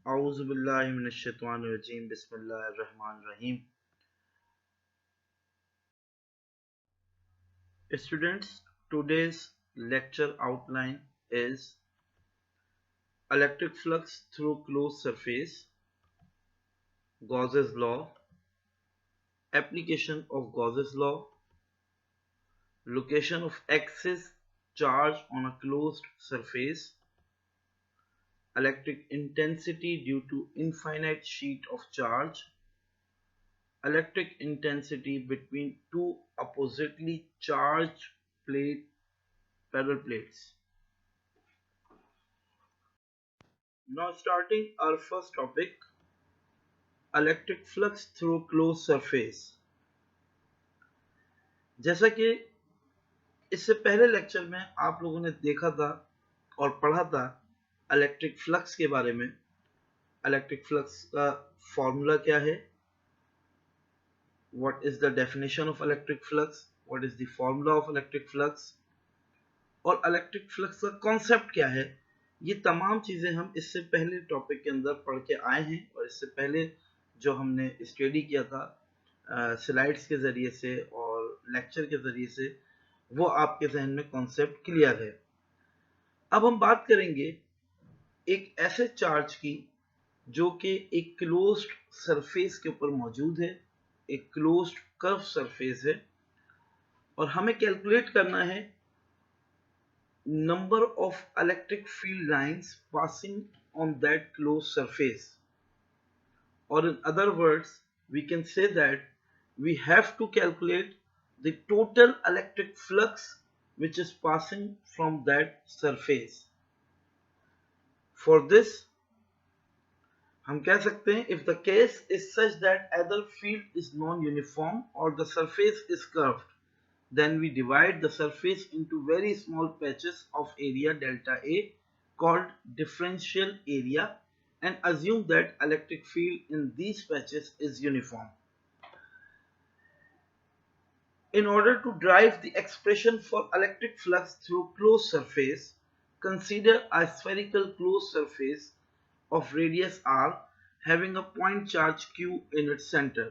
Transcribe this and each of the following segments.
A'udhu billahi minash shaitanir rajim. Bismillahir rahmanir rahim. Students, today's lecture outline is electric flux through closed surface, Gauss's law, application of Gauss's law, location of excess charge on a closed surface, electric intensity due to infinite sheet of charge, electric intensity between two oppositely charged parallel plates. Now starting our first topic, electric flux through closed surface. जैसा कि इससे पहले lecture में आप लोगों ने देखा था और पढ़ा था इलेक्ट्रिक फ्लक्स के बारे में। इलेक्ट्रिक फ्लक्स का फॉर्मूला क्या है, what is the definition of electric flux, what is the formula of electric flux, और इलेक्ट्रिक फ्लक्स का कॉन्सेप्ट क्या है। ये तमाम चीजें हम इससे पहले टॉपिक के अंदर पढ़ के आए हैं और इससे पहले जो हमने स्टडी किया था स्लाइड्स के जरिए से और लेक्चर के जरिए से, वो आपके जहन में कॉन्सेप्ट क्लियर है। अब हम बात करेंगे एक ऐसे चार्ज की जो कि एक क्लोज्ड सरफेस के ऊपर मौजूद है, एक क्लोज्ड कर्व सरफेस है, और हमें कैलकुलेट करना है number of electric field lines passing on that closed surface, or in other words we can say that we have to calculate the total electric flux which is passing from that surface. For this हम कह सकते हैं if the case is such that either field is non-uniform or the surface is curved, then we divide the surface into very small patches of area delta A called differential area and assume that electric field in these patches is uniform. In order to derive the expression for electric flux through closed surface, consider a spherical closed surface of radius r having a point charge q in its center.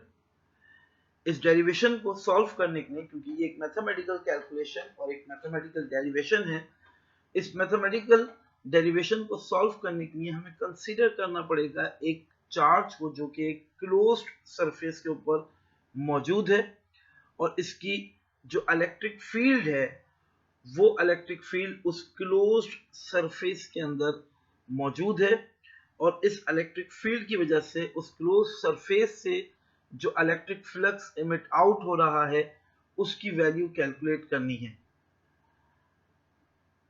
इस derivation को solve करने के लिए, क्योंकि ये एक mathematical calculation और एक मैथमेटिकल डेरिवेशन है, इस मैथमेटिकल डेरिवेशन को सॉल्व करने के लिए हमें कंसीडर करना पड़ेगा एक चार्ज को जो कि एक क्लोज्ड सरफेस के ऊपर मौजूद है, और इसकी जो इलेक्ट्रिक फील्ड है वो इलेक्ट्रिक फील्ड उस क्लोज्ड सरफेस के अंदर मौजूद है, और इस इलेक्ट्रिक फील्ड की वजह से उस क्लोज्ड सरफेस से जो इलेक्ट्रिक फ्लक्स इमिट आउट हो रहा है उसकी वैल्यू कैलकुलेट करनी है।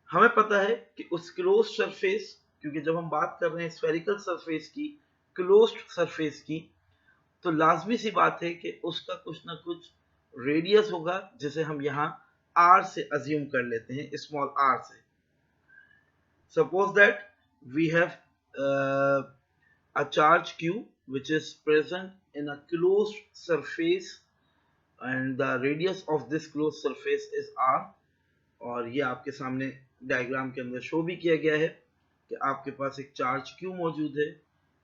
हमें पता है कि उस क्लोज्ड सरफेस, क्योंकि जब हम बात कर रहे हैं स्फेरिकल सरफेस की, क्लोज्ड सरफेस की, तो लाजमी सी बात है कि उसका कुछ ना कुछ रेडियस होगा, जिसे हम यहाँ r से अज्यूम कर लेते हैं, स्मॉल r से। Suppose that we have a charge q which is present in a closed surface and the radius of this closed surface is r, और ये आपके सामने डायग्राम के अंदर शो भी किया गया है कि आपके पास एक चार्ज q मौजूद है,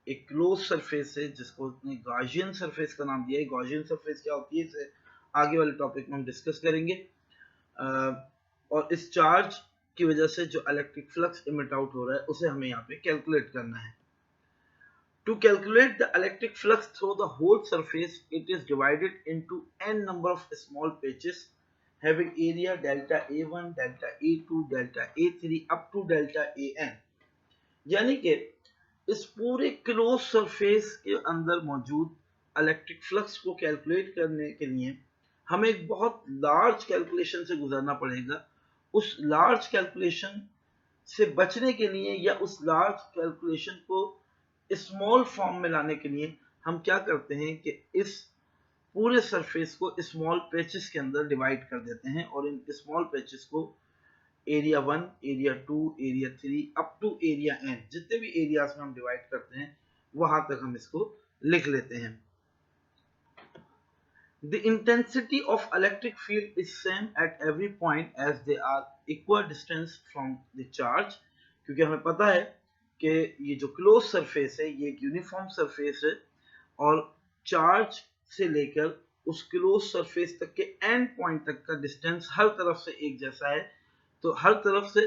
एक क्लोज सरफेस है जिसको गॉसियन सरफेस का नाम दिया है। गॉसियन सरफेस क्या होती है इसे आगे वाले टॉपिक में हम डिस्कस करेंगे। और इस चार्ज की वजह से जो इलेक्ट्रिक फ्लक्स इमिट आउट हो रहा है उसे हमें यहाँ पे कैलकुलेट करना है। To calculate the electric flux through the whole surface, it is divided into n number of small patches having area delta A1, delta A2, delta A3 up to delta AN। यानी कि इस पूरे close surface के अंदर मौजूद electric flux को calculate करने के लिए हमें एक बहुत लार्ज कैलकुलेशन से गुजरना पड़ेगा। उस लार्ज कैलकुलेशन से बचने के लिए या उस लार्ज कैलकुलेशन को स्मॉल फॉर्म में लाने के लिए हम क्या करते हैं कि इस पूरे सरफेस को स्मॉल पैचेस के अंदर डिवाइड कर देते हैं, और इन स्मॉल पैचेस को area 1, area 2, area 3 up to area n, जितने भी एरियाज में हम डिवाइड करते हैं वहां तक हम इसको लिख लेते हैं। The intensity of electric field is same at every point as they are equidistant from the charge, क्योंकि हमें पता है कि ये जो क्लोज सरफेस है ये एक यूनिफॉर्म सरफेस है और चार्ज से लेकर उस क्लोज सरफेस तक के एंड पॉइंट तक का डिस्टेंस हर तरफ से एक जैसा है। तो हर तरफ से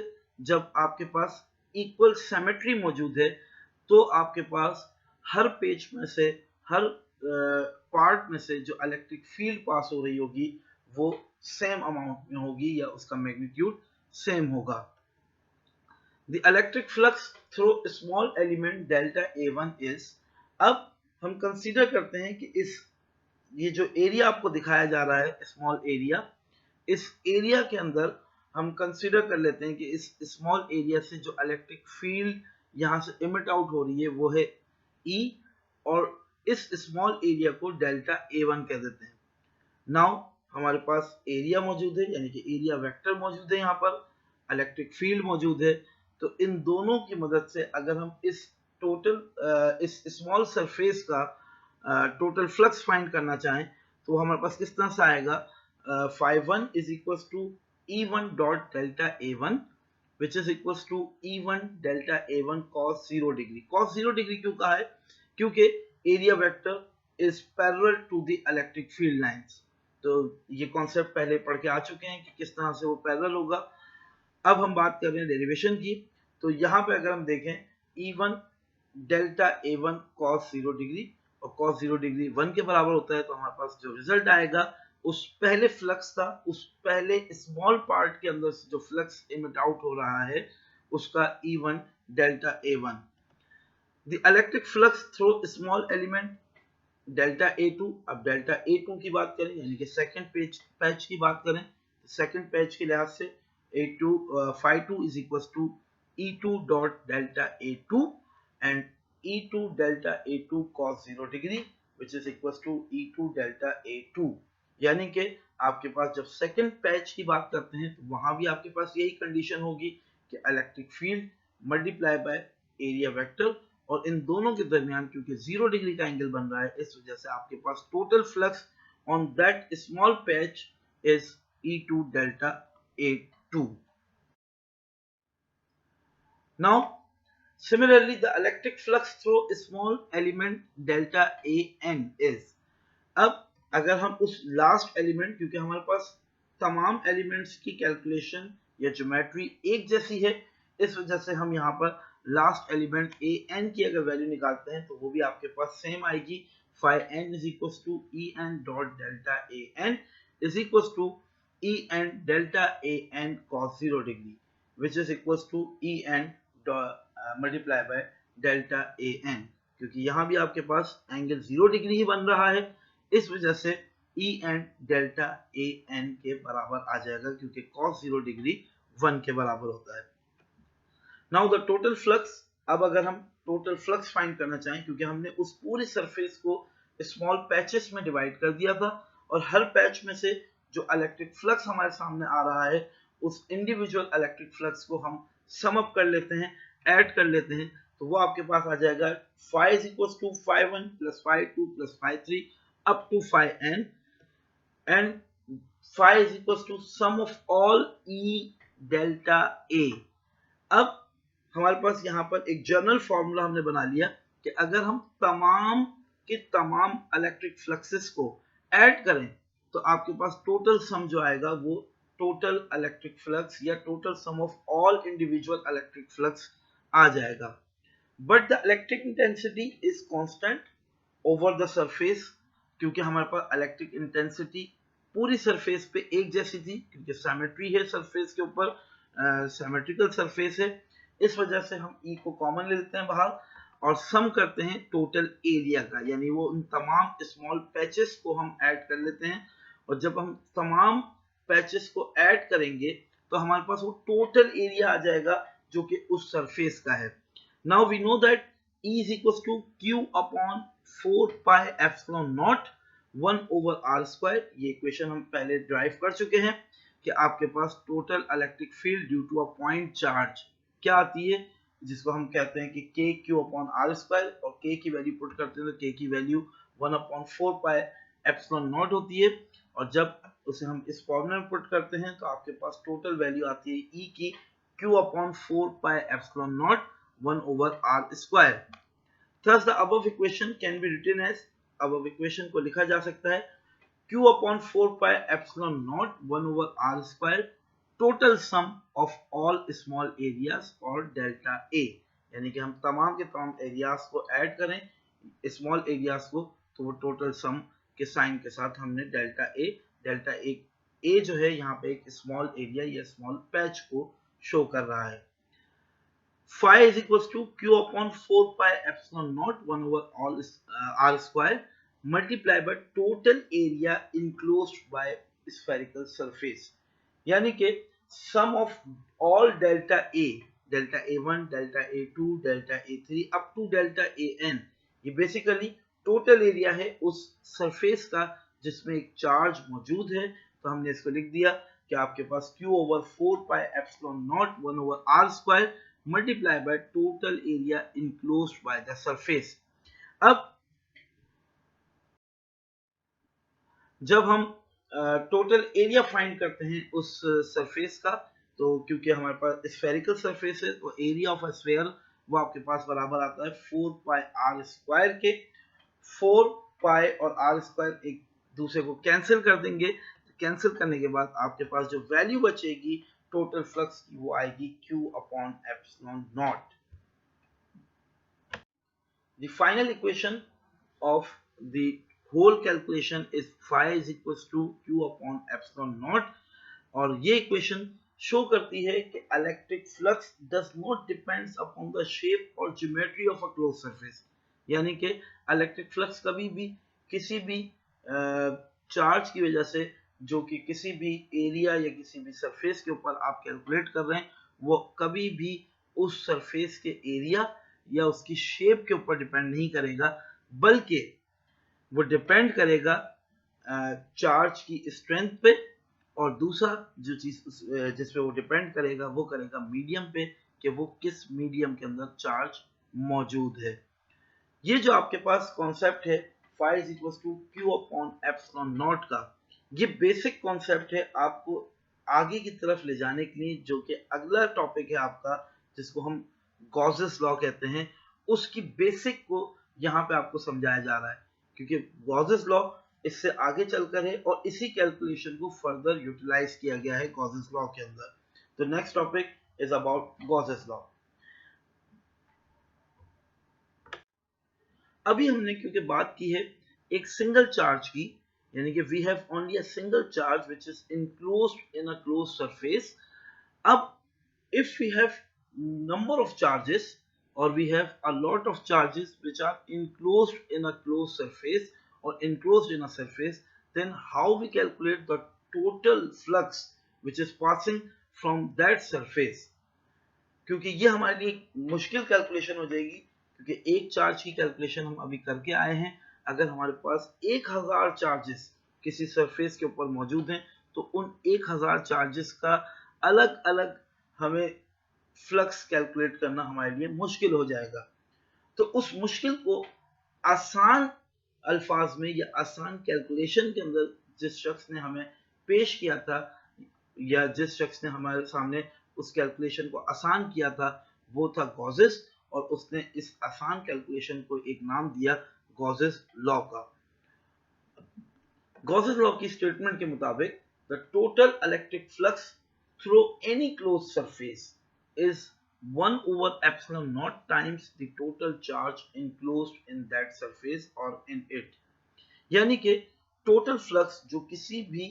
जब आपके पास इक्वल सिमेट्री मौजूद है तो आपके पास हर पेज में से हर पार्ट में से जो इलेक्ट्रिक फील्ड पास हो रही होगी वो सेम अमाउंट में होगी या उसका मैग्नीट्यूड सेम होगा। The electric flux through a small element delta A1 is, अब हम कंसीडर करते हैं कि ये जो एरिया आपको दिखाया जा रहा है स्मॉल एरिया, इस एरिया के अंदर हम कंसीडर कर लेते हैं कि इस स्मॉल एरिया से जो इलेक्ट्रिक फील्ड यहाँ से इमिट आउट हो रही है वो है E और इस स्मॉल एरिया को डेल्टा A1 कह देते हैं। नाउ हमारे पास एरिया मौजूद है यानी कि एरिया वेक्टर मौजूद है, यहाँ पर इलेक्ट्रिक फील्ड मौजूद है। तो इन दोनों की मदद से अगर हम इस स्मॉल सरफेस का टोटल फ्लक्स फाइंड करना चाहें तो हमारे पास किस तरह से आएगा, phi1 is equals to E1 dot delta A1 which is equals to E1 delta A1 cos 0 degree। cos 0 degree क्यों कहा है, क्योंकि area vector is parallel to the electric field lines। तो ये कॉन्सेप्ट पहले पढ़ के आ चुके हैं कि किस तरह से वो पैरेलल होगा। अब हम बात कर रहे हैं डेरिवेशन की। तो यहाँ पे अगर हम देखें E1 delta A1 cos 0 degree और cos 0 डिग्री 1 के बराबर होता है, तो हमारे पास जो रिजल्ट आएगा उस पहले फ्लक्स का, उस पहले स्मॉल पार्ट के अंदर से जो फ्लक्स इमिट आउट हो रहा है उसका E1 delta A1। The electric flux through small element delta A2। अब डेल्टा A2 की बात करें यानी कि सेकंड पैच की बात करें, सेकंड पैच के लिहाज से phi2 is equals to E2 dot delta A2 and E2 delta A2 cos 0 degree which is equals to E2 delta A2। यानी कि आपके पास जब सेकंड पैच की बात करते हैं तो वहां भी आपके पास यही कंडीशन होगी कि electric field multiply by area vector, और इन दोनों के दरमियान क्योंकि 0 डिग्री का एंगल बन रहा है इस वजह से आपके पास total flux on that small patch is E2 delta A2। Now similarly the electric flux through a small element delta AN is, अब अगर हम उस लास्ट एलिमेंट, क्योंकि हमारे पास तमाम एलिमेंट्स की कैलकुलेशन या ज्योमेट्री एक जैसी है इस वजह से हम यहाँ पर लास्ट एलिमेंट AN की अगर वैल्यू निकालते हैं तो वो भी आपके पास सेम आएगी। phi n is equals to En dot delta AN is equals to En delta AN cos 0 degree which is equals to En multiply by delta AN, क्योंकि यहाँ भी आपके पास एंगल 0 डिग्री ही बन रहा है इस वजह से En डेल्टा AN के बराबर आ जाएगा क्योंकि cos 0 डिग्री 1 के बराबर होता है। नाउ द टोटल फ्लक्स, अब अगर हम टोटल फ्लक्स फाइंड करना चाहें क्योंकि हमने उस पूरी सरफेस को स्मॉल पैचेस में डिवाइड कर दिया था और हर पैच में से जो इलेक्ट्रिक फ्लक्स हमारे सामने आ रहा है उस इंडिविजुअल इलेक्ट्रिक फ्लक्स को हम सम अप कर लेते हैं, ऐड कर लेते हैं, तो वो आपके पास आ जाएगा phi is equals to phi1 plus phi2 plus phi3 up to phi n and phi is equals to sum of all E delta A। अब हमारे पास यहाँ पर एक जनरल फॉर्मूला हमने बना लिया कि अगर हम तमाम के तमाम इलेक्ट्रिक फ्लक्सेस को ऐड करें तो आपके पास टोटल सम जो आएगा वो टोटल इलेक्ट्रिक फ्लक्स या total sum of all individual electric flux आ जाएगा। But the electric intensity is constant over the surface, क्योंकि हमारे पास इलेक्ट्रिक इंटेंसिटी पूरी सरफेस पे एक जैसी थी क्योंकि सिमेट्री है सरफेस के ऊपर, सिमेट्रिकल सरफेस है, इस वजह से हम E को कॉमन ले लेते हैं बाहर और सम करते हैं टोटल एरिया का, यानी वो उन तमाम स्मॉल पैचेस को हम ऐड कर लेते हैं और जब हम तमाम पैचेस को ऐड करेंगे तो हमारे पास वो टोटल एरिया आ जाएगा जो कि उस सरफेस का है। Now we know that E is equals to Q upon 4 pi epsilon naught 1 over r square। ये इक्वेशन हम पहले ड्राइव कर चुके हैं कि आपके पास total electric field due to a point charge क्या आती है, जिसको हम कहते हैं कि k q upon r square, और k की वैल्यू पुट करते हैं तो k की value 1 upon 4 pi epsilon naught होती है, और जब उसे हम इस फॉर्मूला में पुट करते हैं तो आपके पास टोटल वैल्यू आती है E की Q upon 4 pi epsilon naught 1 over r square. Thus the above equation can be written as, above equation को लिखा जा सकता है q upon 4 pi epsilon naught 1 over r square total sum of all small areas और delta a, यानी कि हम तमाम के तमाम एरियाज को ऐड करें स्मॉल एरियाज को, तो वो टोटल सम के साइन के साथ हमने डेल्टा ए जो है यहाँ पे एक स्मॉल एरिया या स्मॉल पैच को शो कर रहा है. Phi is equals to q upon 4 pi epsilon naught 1 over all r square multiplied by total area enclosed by spherical surface. यानी कि sum of all delta a1, delta a2, delta a3 up to delta an, ये basically total area है उस surface का जिसमें एक charge मौजूद है. तो हमने इसको लिख दिया कि आपके पास q over 4 pi epsilon naught 1 over r square multiplied by total area enclosed by the surface. अब जब हम टोटल एरिया फाइंड करते हैं उस सरफेस का, तो क्योंकि हमारे पास स्फेरिकल सरफेस है तो एरिया ऑफ अ स्फीयर वो आपके पास बराबर आता है 4 पाई आर स्क्वायर के. 4 पाई और आर स्क्वायर एक दूसरे को कैंसिल कर देंगे. कैंसिल करने के बाद आपके पास जो वैल्यू बचेगी टोटल फ्लक्स की वो आएगी q upon epsilon not. The final equation of the whole calculation is phi is equals to q upon epsilon naught, और ये इक्वेशन शो करती है कि electric flux does not depends upon the shape और geometry of a close surface. यानी कि electric flux कभी भी किसी भी चार्ज की वजह से जो कि किसी भी एरिया या किसी भी सरफेस के ऊपर आप कैलकुलेट कर रहे हैं वो कभी भी उस सरफेस के एरिया या उसकी शेप के ऊपर डिपेंड नहीं करेगा, बल्कि वो डिपेंड करेगा चार्ज की स्ट्रेंथ पे, और दूसरा जो चीज जिस पे वो डिपेंड करेगा वो करेगा मीडियम पे कि वो किस मीडियम के अंदर चार्ज मौजूद है. ये जो आपके पास कॉन्सेप्ट है phi is equals to q upon epsilon naught का, ये बेसिक कॉन्सेप्ट है आपको आगे की तरफ ले जाने के लिए, जो कि अगला टॉपिक है आपका जिसको हम गॉसेस लॉ कहते हैं, उसकी बेसिक को यहाँ पे आपको समझाया जा रहा है, क्योंकि गॉसेस लॉ इससे आगे चलकर है और इसी कैलकुलेशन को फर्दर यूटिलाइज किया गया है गॉसेस लॉ के अंदर. तो next topic is about Gauss's law. अभी हमने क्योंकि बात की है एक सिंगल चार्ज की, यानी कि we have only a single charge which is enclosed in a closed surface. अब if we have number of charges or we have a lot of charges which are enclosed in a closed surface or enclosed in a surface, then how we calculate the total flux which is passing from that surface. क्योंकि ये हमारे लिए मुश्किल calculation हो जाएगी, क्योंकि एक charge की कैलकुलेशन हम अभी करके आए हैं. अगर हमारे पास 1000 चार्जेस किसी सरफेस के ऊपर मौजूद हैं तो उन 1000 चार्जेस का अलग अलग हमें फ्लक्स कैलकुलेट करना हमारे लिए मुश्किल हो जाएगा. तो उस मुश्किल को आसान अल्फाज में या आसान कैलकुलेशन के अंदर जिस शख्स ने हमें पेश किया था या जिस शख्स ने हमारे सामने उस कैलकुलेशन को आसान किया था वो था गॉसेस, और उसने इस आसान कैलकुलेशन को एक नाम दिया गॉसेस लॉ का. गॉसेस लॉ की स्टेटमेंट के मुताबिक the total electric flux through any closed surface is 1 over epsilon naught times the total charge enclosed in that surface or in it. यानी कि टोटल फ्लक्स जो किसी भी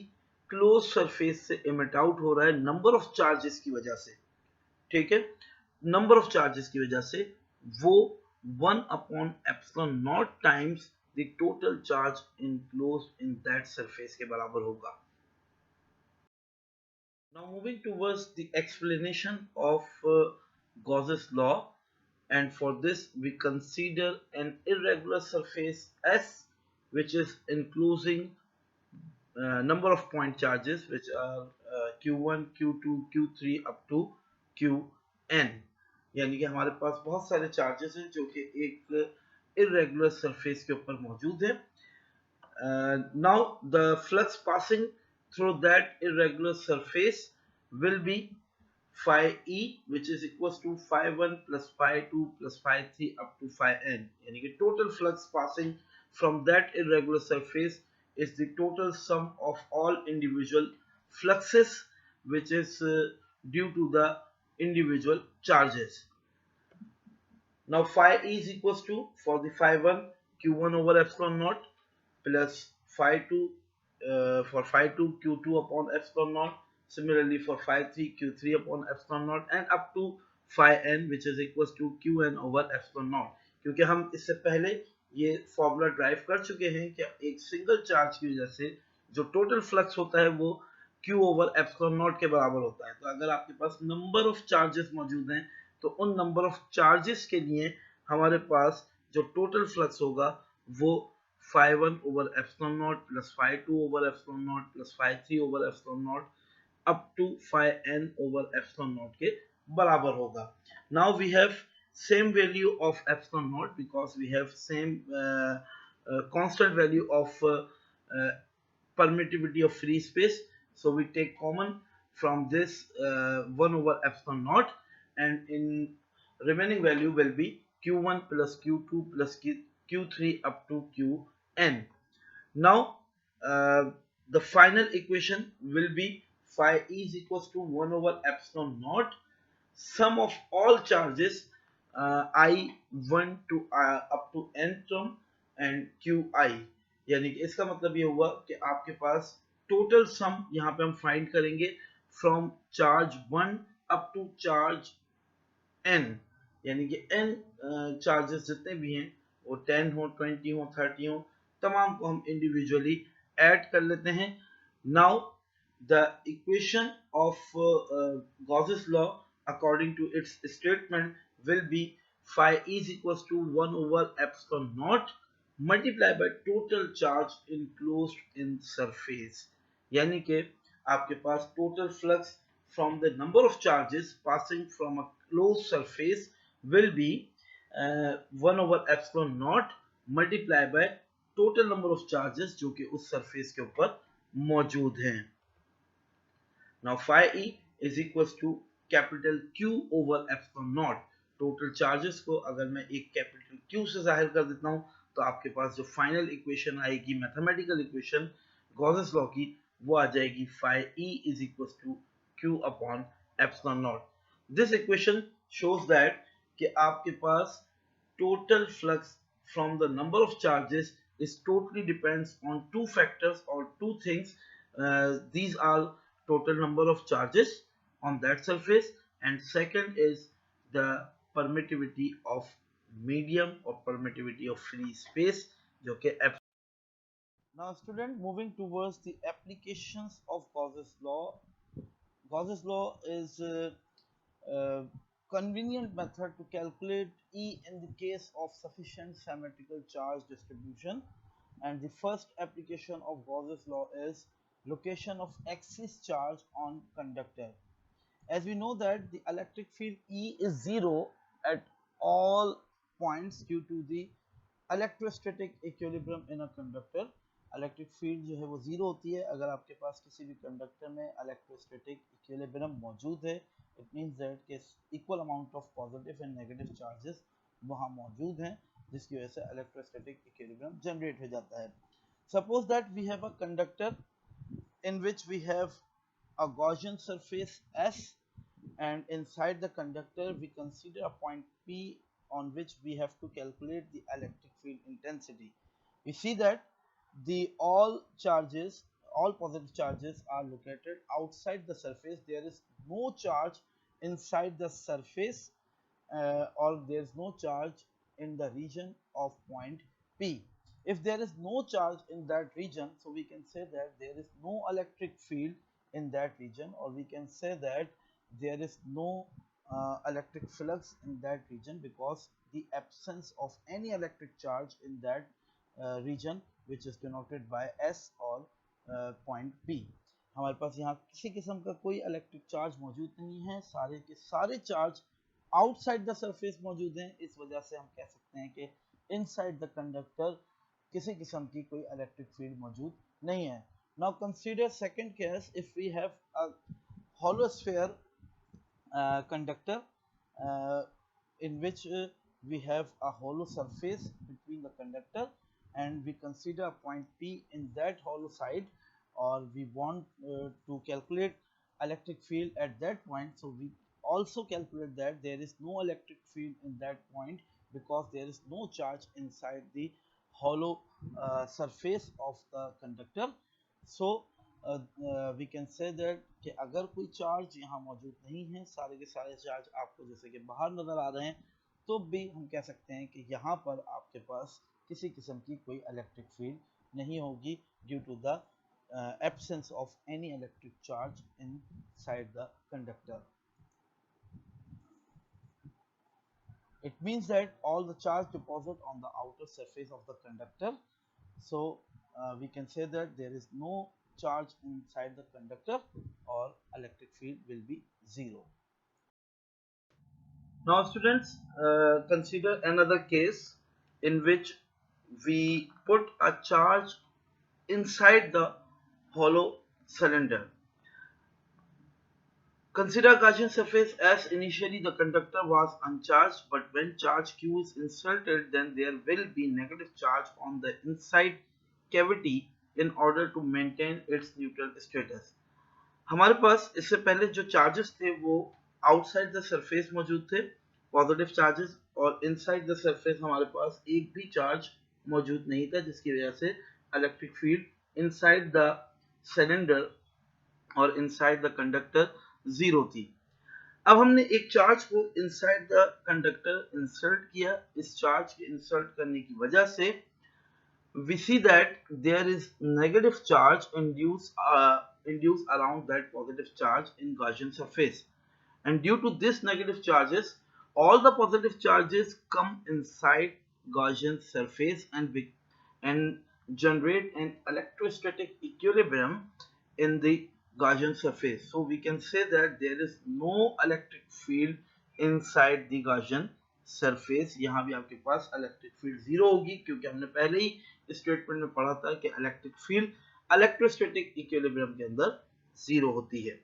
क्लोज सरफेस से इमिट आउट हो रहा है नंबर ऑफ चार्जेस की वजह से, ठीक है, नंबर ऑफ चार्जेस की वजह से, वो 1 upon epsilon naught times the total charge enclosed in that surface के बराबर होगा. Now moving towards the explanation of Gauss's law, and for this we consider an irregular surface S which is enclosing number of point charges which are Q1, Q2, Q3 up to Qn. यानी कि हमारे पास बहुत सारे charges हैं जो कि एक irregular surface के ऊपर मौजूद है. Now the flux passing through that irregular surface will be phi e which is equals to phi 1 plus phi 2 plus phi 3 up to phi n, यानी कि total flux passing from that irregular surface is the total sum of all individual fluxes which is due to the individual charges. Now phi e is equals to, for the phi 1, q1 over epsilon naught plus phi 2 for phi 2 q2 upon epsilon naught, similarly for phi 3 q3 upon epsilon naught and up to phi n which is equals to qn over epsilon naught. क्योंकि हम इससे पहले ये formula drive कर चुके हैं कि एक सिंगल चार्ज की वजह से जो टोटल फ्लक्स होता है वो q ओवर एप्सिलॉन नॉट के बराबर होता है. तो अगर आपके पास नंबर ऑफ चार्जेस मौजूद हैं तो उन नंबर ऑफ चार्जेस के लिए हमारे पास जो टोटल फ्लक्स होगा वो phi 1 over epsilon naught plus phi 2 over epsilon naught plus phi 3 over epsilon naught up to phi n over epsilon naught के बराबर होगा. Now we have same value of epsilon naught because we have same constant value of uh, permittivity of free space. So we take common from this 1 over epsilon naught, and in remaining value will be q1 plus q2 plus q3 up to qn. Now the final equation will be phi e is equals to 1 over epsilon naught sum of all charges I1 to up to n term and qi. यानी कि इसका मतलब ये हुआ कि आपके पास total sum यहाँ पे हम फाइंड करेंगे from charge 1 up to charge n, यानी कि n चार्जेस जितने भी हैं वो 10 हो 20 हो 30 हो तमाम को हम इंडिविजुअली ऐड कर लेते हैं. Now the equation of Gauss's law according to its statement will be phi is equals to 1 over epsilon naught multiplied by total charge enclosed in surface. यानी कि आपके पास total flux from the number of charges passing from a closed surface will be 1 over epsilon naught multiplied by total number of charges जो कि उस surface के ऊपर मौजूद हैं. Now phi e is equals to capital Q over epsilon naught. Total charges को अगर मैं एक कैपिटल Q से जाहिर कर देता हूं तो आपके पास जो फाइनल इक्वेशन आएगी मैथमेटिकल इक्वेशन गॉसेस लॉ की वो आ जाएगी phi e is equals to Q upon epsilon naught. This equation shows that कि आपके पास total flux from the number of charges is totally depends on two factors or two things. These are total number of charges on that surface and second is the permittivity of medium or permittivity of free space जो कि. Now student, moving towards the applications of Gauss's law. Gauss's law is a convenient method to calculate E in the case of sufficient symmetrical charge distribution, and the first application of Gauss's law is location of excess charge on conductor. As we know that the electric field E is zero at all points due to the electrostatic equilibrium in a conductor. Electric field जो है वो zero होती है अगर आपके पास किसी भी conductor में इलेक्ट्रोस्टैटिक इक्विलिब्रियम मौजूद है. इट मींस दैट कि equal amount of positive and negative charges वहाँ मौजूद हैं जिसकी वजह से इलेक्ट्रोस्टैटिक इक्विलिब्रियम जनरेट हो जाता है. Suppose that we have a conductor in which we have a Gaussian surface S, and inside the conductor we consider a point P on which we have to calculate the electric field intensity. We see that the all positive charges are located outside the surface. There is no charge inside the surface or there is no charge in the region of point P. If there is no charge in that region, so we can say that there is no electric field in that region, or we can say that there is no electric flux in that region because the absence of any electric charge in that region which is denoted by S or point P. हमारे पास यहाँ किसी किस्म का कोई electric charge मौजूद नहीं है, सारे के सारे चार्ज आउटसाइड द सरफेस मौजूद हैं. इस वजह से हम कह सकते हैं कि इनसाइड द कंडक्टर किसी किस्म की कोई इलेक्ट्रिक फील्ड मौजूद नहीं है. Now consider second case, if we have a hollow sphere conductor uh, in which we have a hollow surface between the conductor, and we consider a point P in that hollow side, or we want to calculate electric field at that point. So we also calculate that there is no electric field in that point because there is no charge inside the hollow surface of the conductor. So we can say that कि अगर कोई charge यहाँ मौजूद नहीं है, सारे के सारे चार्ज आपको जैसे कि बाहर नज़र आ रहे हैं, तो भी हम कह सकते हैं कि यहाँ पर आपके पास किसी किस्म की कोई इलेक्ट्रिक फील्ड नहीं होगी due to the absence of any electric charge inside the conductor. It means that all the charge deposit on the outer surface of the conductor. So we can say that there is no charge inside the conductor, or electric field will be zero. Now students, consider another case in which we put a charge inside the hollow cylinder. Consider Gaussian surface as initially the conductor was uncharged, but when charge Q is inserted, then there will be negative charge on the inside cavity in order to maintain its neutral status. हमारे पास इससे पहले जो charges थे वो outside the surface मौजूद थे, positive charges, और inside the surface हमारे पास एक भी चार्ज मौजूद नहीं था, जिसकी वजह से electric field inside the cylinder और इनसाइड द कंडक्टर जीरो थी। अब हमने एक चार्ज को इनसाइड द कंडक्टर इंसर्ट किया। इस चार्ज के इंसर्ट करने की वजह से we see that there is negative charge induced around that positive charge in Gaussian surface, and due to this negative charges, all the positive charges come inside Gaussian surface and generate an electrostatic equilibrium in the Gaussian surface. So we can say that there is no electric field inside the Gaussian surface. यहाँ भी आपके पास electric field zero होगी, क्योंकि हमने पहले ही statement में पढ़ा था कि इलेक्ट्रिक फील्ड इलेक्ट्रोस्टैटिक इक्विलिब्रियम के अंदर जीरो होती है।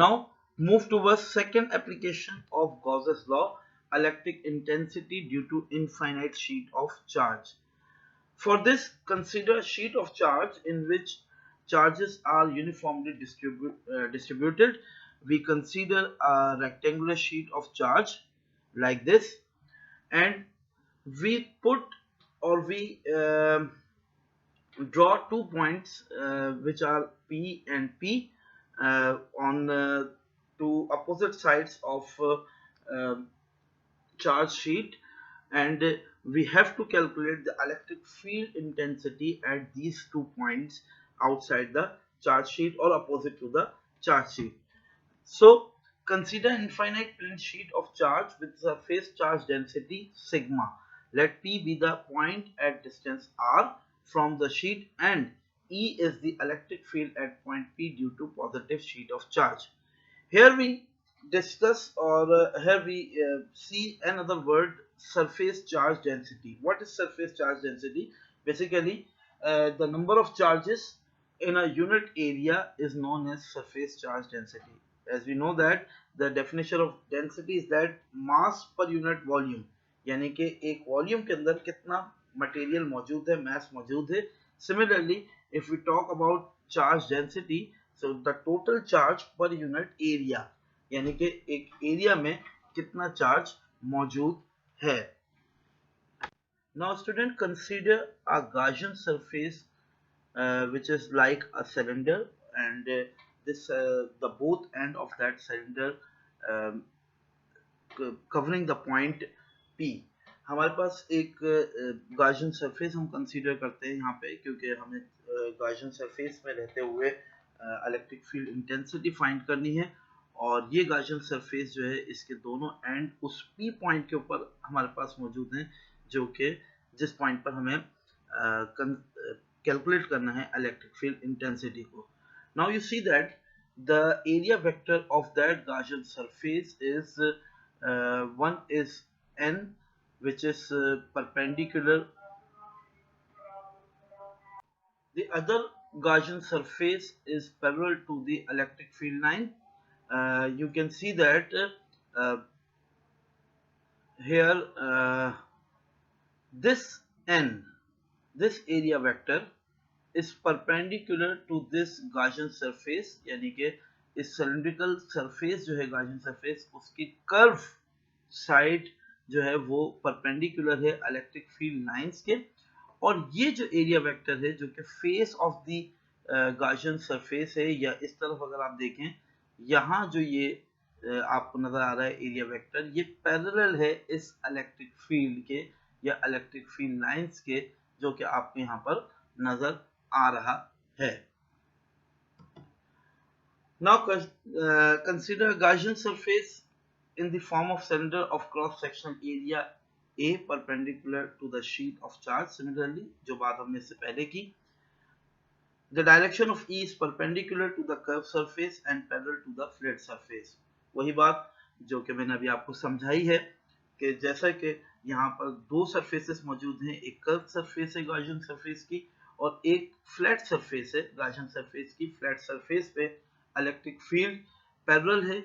Now move towards second application of Gauss's law, electric intensity due to infinite sheet of charge. For this consider sheet of charge in which charges are uniformly distributed. We consider a rectangular sheet of charge like this, and we put or we draw 2 points which are P and P on two opposite sides of charge sheet, and we have to calculate the electric field intensity at these 2 points outside the charge sheet or opposite to the charge sheet. So consider infinite plane sheet of charge with surface charge density sigma. Let P be the point at distance r from the sheet, and E is the electric field at point P due to positive sheet of charge. Here we discuss, or here we see another word, surface charge density. What is surface charge density? Basically, the number of charges in a unit area is known as surface charge density. As we know that the definition of density is that mass per unit volume, यानी कि एक volume के अंदर कितना material मौजूद है, मास मौजूद है। Similarly, if we talk about charge density, so the total charge per unit area, यानी कि एक एरिया में कितना चार्ज मौजूद है। Now student, consider a Gaussian surface which is like a cylinder, and this the both end of that cylinder um, covering the point P। हमारे पास एक Gaussian surface हम कंसीडर करते हैं यहाँ पे, क्योंकि हमें Gaussian surface में रहते हुए इलेक्ट्रिक फील्ड इंटेंसिटी फाइंड करनी है, और ये Gaussian surface जो है इसके दोनों एंड उस P पॉइंट के ऊपर हमारे पास मौजूद हैं, जो कि जिस पॉइंट पर हमें कैलकुलेट करना है इलेक्ट्रिक फील्ड इंटेंसिटी को। Now you see that the area vector of that Gaussian surface is one is n, which is perpendicular. The other Gaussian surface is parallel to the electric field line, you can see that here this n, this area vector is perpendicular to this Gaussian surface, यानी कि इस cylindrical surface जो है Gaussian surface उसकी curve side जो है वो perpendicular है electric field lines के, और ये जो एरिया वेक्टर है जो कि face of the Gaussian surface है, या इस तरफ अगर आप देखें यहाँ जो ये आपको नजर आ रहा है एरिया वेक्टर, ये पैरेलल है इस इलेक्ट्रिक फील्ड के या इलेक्ट्रिक फील्ड लाइंस के, जो कि आपको यहाँ पर नजर आ रहा है. Now consider Gaussian surface in the form of cylinder of cross sectional area A perpendicular to the sheet of charge. Similarly, जो बात हमने इससे पहले की, the direction of E is perpendicular to the curved surface and parallel to the flat surface. वही बात जो कि मैंने अभी आपको समझाई है कि जैसा कि यहाँ पर दो सरफेसेस मौजूद हैं, एक कर्व सरफेस है Gaussian सरफेस की और एक फ्लैट सरफेस है Gaussian सरफेस की. फ्लैट सरफेस पे इलेक्ट्रिक फील्ड पैरेलल है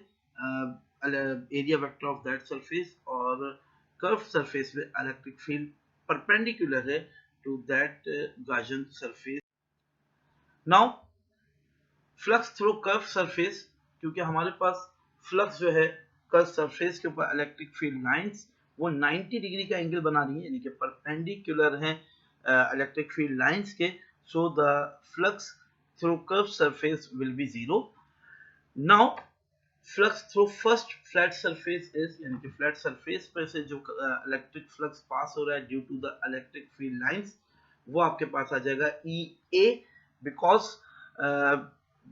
area vector of that surface, और कर्व सरफेस पे इलेक्ट्रिक फील्ड परपेंडिकुलर है to that Gaussian surface. Now flux through curve surface, क्योंकि हमारे पास फ्लक्स जो है कर्व सरफेस के ऊपर इलेक्ट्रिक फील्ड लाइंस वो 90 डिग्री का एंगल बना रही है, यानी कि परपेंडिकुलर है इलेक्ट्रिक फील्ड लाइंस के. So the flux through curve surface will be zero. Now flux through first flat surface is, यानी कि फ्लैट सरफेस पर से जो इलेक्ट्रिक फ्लक्स पास हो रहा है due to the electric field lines, वो आपके पास आ जाएगा EA, because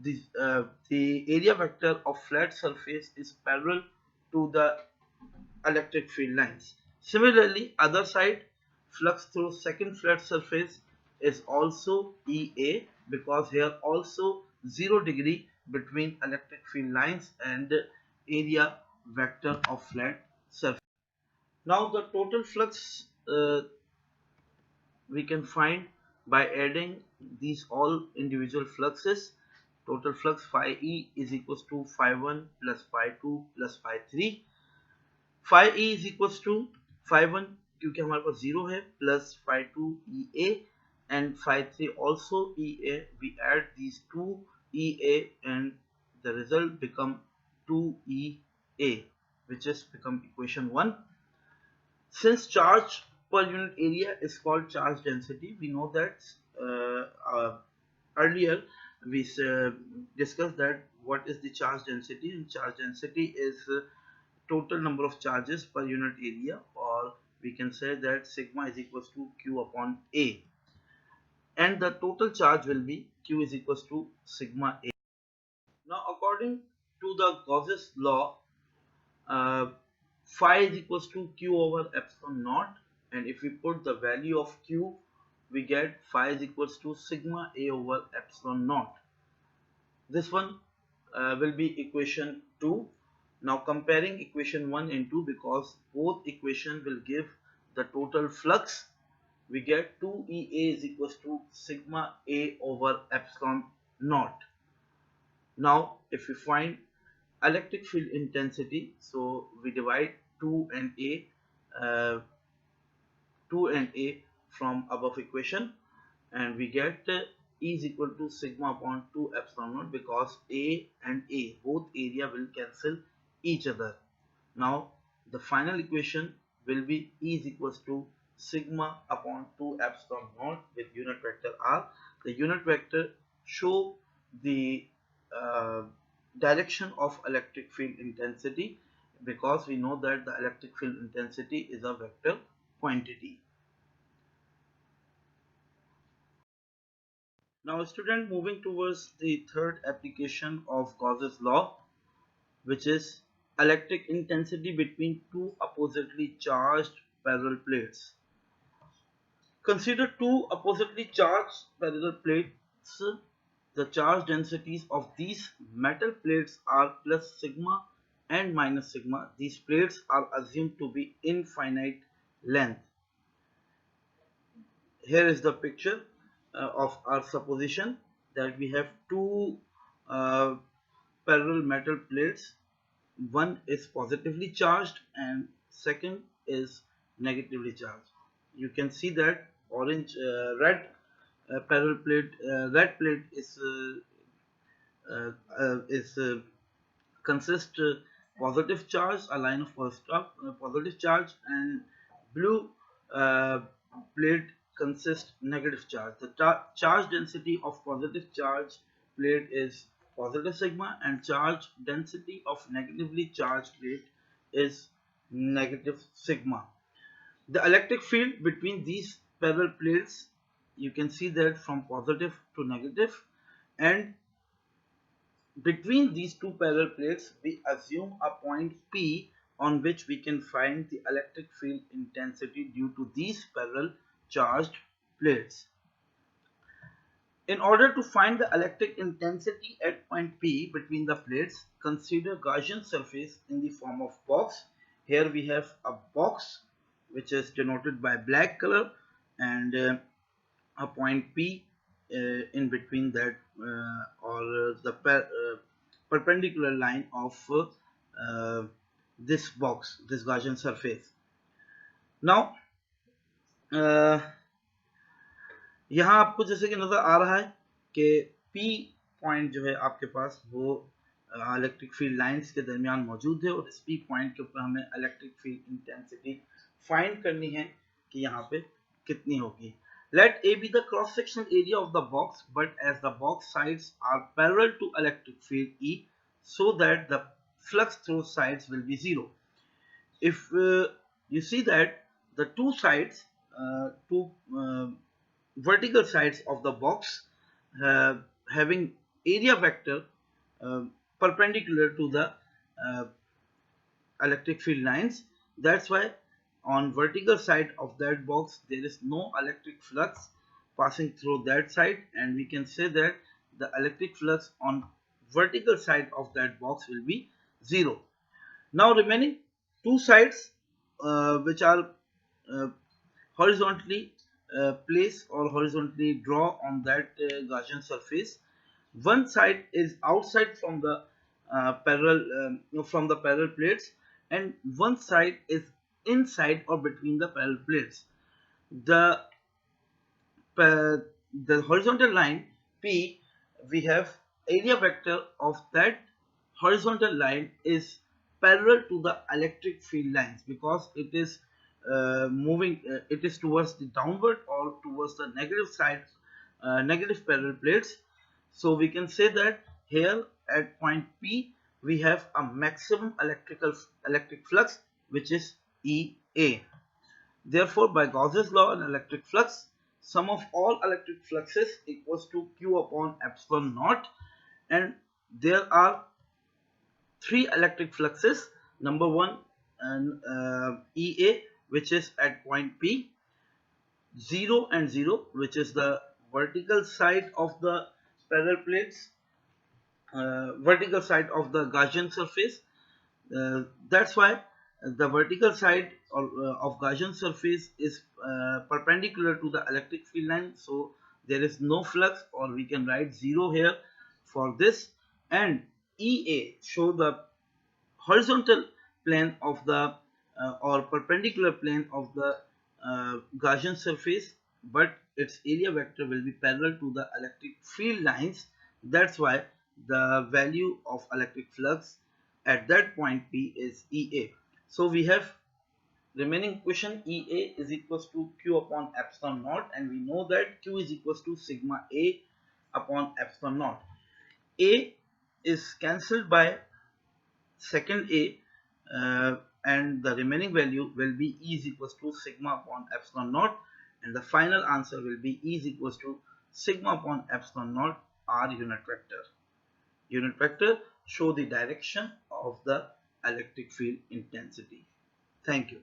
the area vector of flat surface is parallel to the electric field lines. Similarly, other side, flux through second flat surface is also EA, because here also 0 degree between electric field lines and area vector of flat surface. Now the total flux we can find by adding these all individual fluxes. Total flux phi E is equals to phi 1 plus phi 2 plus phi 3. Phi E is equals to phi 1 क्योंकि हमारे पास 0 है, plus phi 2 EA and phi 3 also EA. We add these two EA and the result become 2EA, which is become equation 1. Since charge per unit area is called charge density, we know that earlier we discussed that what is the charge density, and charge density is total number of charges per unit area, or we can say that sigma is equals to Q upon A, and the total charge will be Q is equals to sigma A. Now according to the Gauss's law, phi is equals to Q over epsilon naught, and if we put the value of Q, we get phi is equals to sigma A over epsilon naught. This one will be equation 2. Now comparing equation 1 and 2, because both equation will give the total flux, we get 2EA is equals to sigma A over epsilon naught. Now if we find electric field intensity, so we divide 2 and A from above equation, and we get E is equal to sigma upon 2 epsilon naught, because A and A both area will cancel each other. Now the final equation will be E is equals to sigma upon 2 epsilon naught with unit vector R. The unit vector show the direction of electric field intensity, because we know that the electric field intensity is a vector quantity. Now student, moving towards the third application of Gauss's law, which is electric intensity between two oppositely charged parallel plates. Consider two oppositely charged parallel plates. The charge densities of these metal plates are plus sigma and minus sigma. These plates are assumed to be infinite length. Here is the picture of our supposition that we have two parallel metal plates. One is positively charged and second is negatively charged. You can see that orange, red parallel plate, red plate is consist positive charge, a line of positive charge, and blue uh, plate consists negative charge. The charge density of positive charge plate is positive sigma, and charge density of negatively charged plate is negative sigma. The electric field between these parallel plates, you can see that from positive to negative, and between these two parallel plates, we assume a point P on which we can find the electric field intensity due to these parallel charged plates. In order to find the electric intensity at point P between the plates, consider Gaussian surface in the form of box. Here we have a box which is denoted by black color, and a point P in between that, or the perpendicular line of this box, this Gaussian surface. Now यहाँ आपको जैसे कि नजर आ रहा है कि P point जो है आपके पास वो इलेक्ट्रिक फील्ड लाइंस के दरमियान मौजूद है, और इस P पॉइंट के ऊपर हमें इलेक्ट्रिक फील्ड इंटेंसिटी फाइंड करनी है कि यहाँ पे कितनी होगी. Let A be the cross sectional area of the box, but as the box sides are parallel to electric field E, so that the flux through sides will be zero. If you see that the two sides, two vertical sides of the box having area vector perpendicular to the electric field lines, that's why on vertical side of that box there is no electric flux passing through that side, and we can say that the electric flux on vertical side of that box will be zero. Now remaining two sides which are horizontally place or horizontally draw on that Gaussian surface. One side is outside from the parallel plates, and one side is inside or between the parallel plates. The the horizontal line P, we have area vector of that horizontal line is parallel to the electric field lines, because it is moving, it is towards the downward or towards the negative side, negative parallel plates. So we can say that here at point P we have a maximum electric flux, which is EA. Therefore, by Gauss's law and electric flux, sum of all electric fluxes equals to Q upon epsilon naught, and there are three electric fluxes. Number one, EA, which is at point P, 0 and 0, which is the vertical side of the parallel plates, vertical side of the Gaussian surface. That's why the vertical side of Gaussian surface is perpendicular to the electric field line, so there is no flux, or we can write 0 here for this. And EA show the horizontal plane of the or perpendicular plane of the Gaussian surface, but its area vector will be parallel to the electric field lines. That's why the value of electric flux at that point P is EA. So we have remaining equation EA is equals to Q upon epsilon naught, and we know that Q is equals to sigma A upon epsilon naught. A is cancelled by second A, and the remaining value will be E is equals to sigma upon epsilon naught, and the final answer will be E is equals to sigma upon epsilon naught R unit vector. Unit vector show the direction of the electric field intensity. Thank you.